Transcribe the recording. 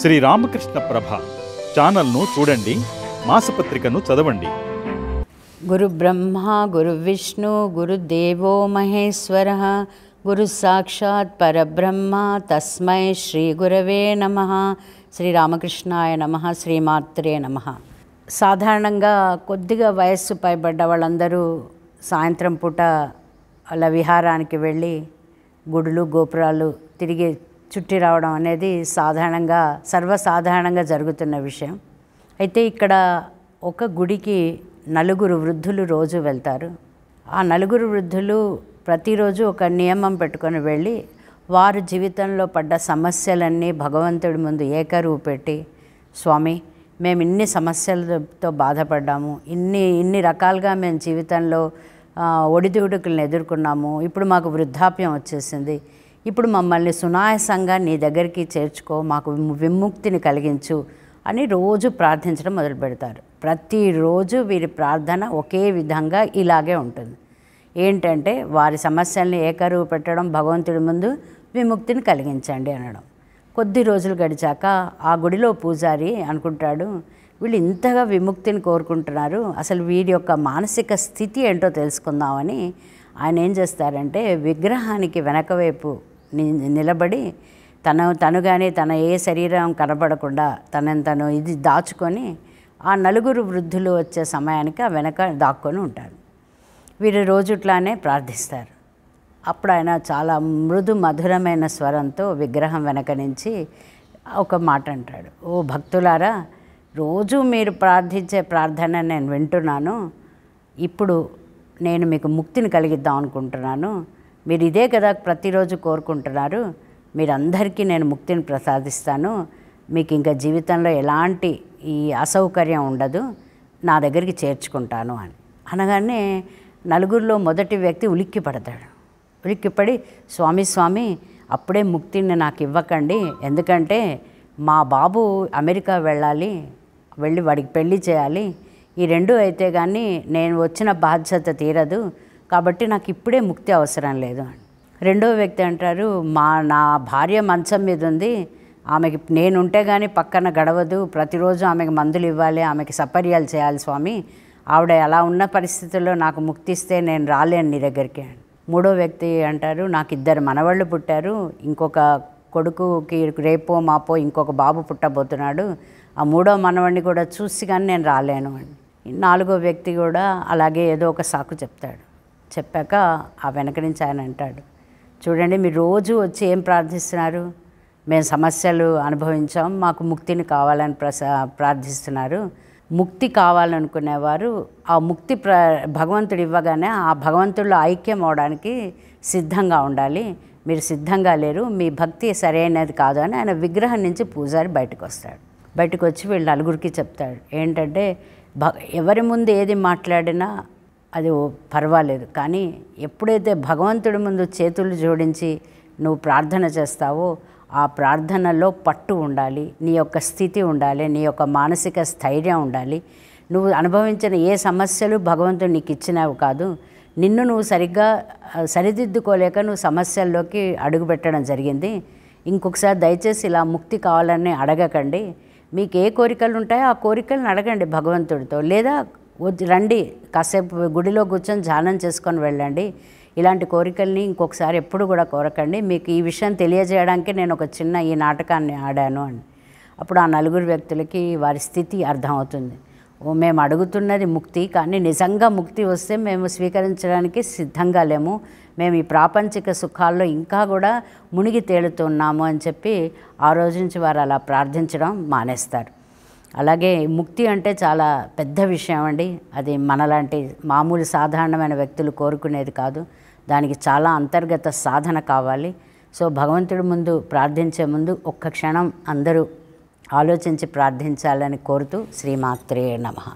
శ్రీ రామకృష్ణ ప్రభ ఛానల్ను చూడండి, మాసపత్రికను చదవండి. గురు బ్రహ్మ గురు విష్ణు గురుదేవో మహేశ్వర గురు సాక్షాత్ పరబ్రహ్మ తస్మై శ్రీ గురవే నమః. శ్రీ రామకృష్ణాయ నమః. శ్రీమాత్రే నమః. సాధారణంగా కొద్దిగా వయస్సు పైబడ్డ వాళ్ళందరూ సాయంత్రం పూట అలా విహారానికి వెళ్ళి గుడులు గోపురాలు తిరిగి చుట్టి రావడం అనేది సర్వసాధారణంగా జరుగుతున్న విషయం. అయితే ఇక్కడ ఒక గుడికి నలుగురు వృద్ధులు రోజు వెళ్తారు. ఆ నలుగురు వృద్ధులు ప్రతిరోజు ఒక నియమం పెట్టుకొని వెళ్ళి వారి జీవితంలో పడ్డ సమస్యలన్నీ భగవంతుడి ముందు ఏకరువు పెట్టి, స్వామి మేము ఇన్ని సమస్యలతో బాధపడ్డాము, ఇన్ని రకాలుగా మేము జీవితంలో ఒడిదుడుకులను ఎదుర్కొన్నాము, ఇప్పుడు మాకు వృద్ధాప్యం వచ్చేసింది, ఇప్పుడు మమ్మల్ని సునాయాసంగా నీ దగ్గరికి చేర్చుకో, మాకు విముక్తిని కలిగించు అని రోజు ప్రార్థించడం మొదలు పెడతారు. ప్రతిరోజు వీరి ప్రార్థన ఒకే విధంగా ఇలాగే ఉంటుంది. ఏంటంటే వారి సమస్యల్ని ఏకరువు పెట్టడం, భగవంతుడి ముందు విముక్తిని కలిగించండి అనడం. కొద్ది రోజులు గడిచాక ఆ గుడిలో పూజారి అనుకుంటాడు, వీళ్ళు ఇంతగా విముక్తిని కోరుకుంటున్నారు, అసలు వీరి యొక్క మానసిక స్థితి ఏంటో తెలుసుకుందామని ఆయన ఏం చేస్తారంటే విగ్రహానికి వెనకవైపు నిలబడి తను కానీ తన ఏ శరీరం కనబడకుండా తను ఇది దాచుకొని ఆ నలుగురు వృద్ధులు వచ్చే సమయానికి ఆ వెనక దాక్కొని ఉంటారు. వీరు రోజుట్లానే ప్రార్థిస్తారు. అప్పుడు ఆయన చాలా మృదు మధురమైన స్వరంతో విగ్రహం వెనక నుంచి ఒక మాట అంటాడు, ఓ భక్తులారా, రోజు మీరు ప్రార్థించే ప్రార్థన నేను వింటున్నాను, ఇప్పుడు నేను మీకు ముక్తిని కలిగిద్దాం అనుకుంటున్నాను, మీరు ఇదే కదా ప్రతిరోజు కోరుకుంటున్నారు, మీరందరికీ నేను ముక్తిని ప్రసాదిస్తాను, మీకు ఇంకా జీవితంలో ఎలాంటి ఈ అసౌకర్యం ఉండదు, నా దగ్గరికి చేర్చుకుంటాను అని అనగానే నలుగురిలో మొదటి వ్యక్తి ఉలిక్కిపడి స్వామి అప్పుడే ముక్తిని నాకు ఇవ్వకండి, ఎందుకంటే మా బాబు అమెరికా వెళ్ళి వాడికి పెళ్లి చేయాలి, ఈ రెండు అయితే కానీ నేను వచ్చిన బాధ్యత తీరదు, కాబట్టి నాకు ఇప్పుడే ముక్తి అవసరం లేదు అని. రెండో వ్యక్తి అంటారు, నా భార్య మంచం మీద ఉంది, ఆమెకి నేనుంటే కానీ పక్కన గడవదు, ప్రతిరోజు ఆమెకి మందులు ఇవ్వాలి, ఆమెకి సపర్యాలు చేయాలి స్వామి, ఆవిడ అలా ఉన్న పరిస్థితుల్లో నాకు ముక్తి ఇస్తే నేను రాలేను నీ దగ్గరికి. మూడో వ్యక్తి అంటారు, నాకు 2 మనవాళ్ళు పుట్టారు, ఇంకొక కొడుకుకి రేపో మాపో ఇంకొక బాబు పుట్టబోతున్నాడు, ఆ మూడో మనవాడిని కూడా చూసి కానీ నేను రాలేను అని. నాలుగో వ్యక్తి కూడా అలాగే ఏదో ఒక సాకు చెప్తాడు. చెప్పాక ఆ వెనక నుంచి ఆయన అంటాడు, చూడండి మీరు రోజు వచ్చి ఏం ప్రార్థిస్తున్నారు, మేము సమస్యలు అనుభవించాం, మాకు ముక్తిని కావాలని ప్రార్థిస్తున్నారు. ముక్తి కావాలనుకునేవారు ఆ ముక్తి భగవంతుడు ఇవ్వగానే ఆ భగవంతుడిలో ఐక్యం అవడానికి సిద్ధంగా ఉండాలి, మీరు సిద్ధంగా లేరు, మీ భక్తి సరైనది కాదు అని ఆయన విగ్రహం నుంచి పూజారి బయటకు వచ్చి వీళ్ళు నలుగురికి చెప్తాడు, ఏంటంటే ఎవరి ముందు ఏది మాట్లాడినా అది పర్వాలేదు, కానీ ఎప్పుడైతే భగవంతుడి ముందు చేతులు జోడించి నువ్వు ప్రార్థన చేస్తావో ఆ ప్రార్థనలో పట్టు ఉండాలి, నీ యొక్క స్థితి ఉండాలి, నీ యొక్క మానసిక స్థైర్యం ఉండాలి. నువ్వు అనుభవించిన ఏ సమస్యలు భగవంతుడు నీకు ఇచ్చినవి కాదు, నిన్ను నువ్వు సరిగ్గా సరిదిద్దుకోలేక నువ్వు సమస్యల్లోకి అడుగుపెట్టడం జరిగింది. ఇంకొకసారి దయచేసి ఇలా ముక్తి కావాలని అడగకండి, మీకు ఏ కోరికలు ఉంటాయో ఆ కోరికలను అడగండి భగవంతుడితో, లేదా రండి కాసేపు గుడిలో కూర్చొని ధ్యానం చేసుకొని వెళ్ళండి, ఇలాంటి కోరికల్ని ఇంకొకసారి ఎప్పుడు కూడా కోరకండి, మీకు ఈ విషయం తెలియజేయడానికి నేను ఒక చిన్న ఈ నాటకాన్ని ఆడాను అని. అప్పుడు ఆ నలుగురు వ్యక్తులకి వారి స్థితి అర్థమవుతుంది. మేము అడుగుతున్నది ముక్తి, కానీ నిజంగా ముక్తి వస్తే మేము స్వీకరించడానికి సిద్ధంగా లేము, మేము ఈ ప్రాపంచిక సుఖాల్లో ఇంకా కూడా మునిగి తేలుతున్నాము అని చెప్పి ఆ రోజు నుంచి వారు అలా ప్రార్థించడం మానేస్తారు. అలాగే ముక్తి అంటే చాలా పెద్ద విషయం అండి, అది మనలాంటి మామూలు సాధారణమైన వ్యక్తులు కోరుకునేది కాదు, దానికి చాలా అంతర్గత సాధన కావాలి. సో భగవంతుడి ముందు ప్రార్థించే ముందు ఒక్క క్షణం అందరూ ఆలోచించి ప్రార్థించాలని కోరుతూ శ్రీమాత్రే నమః.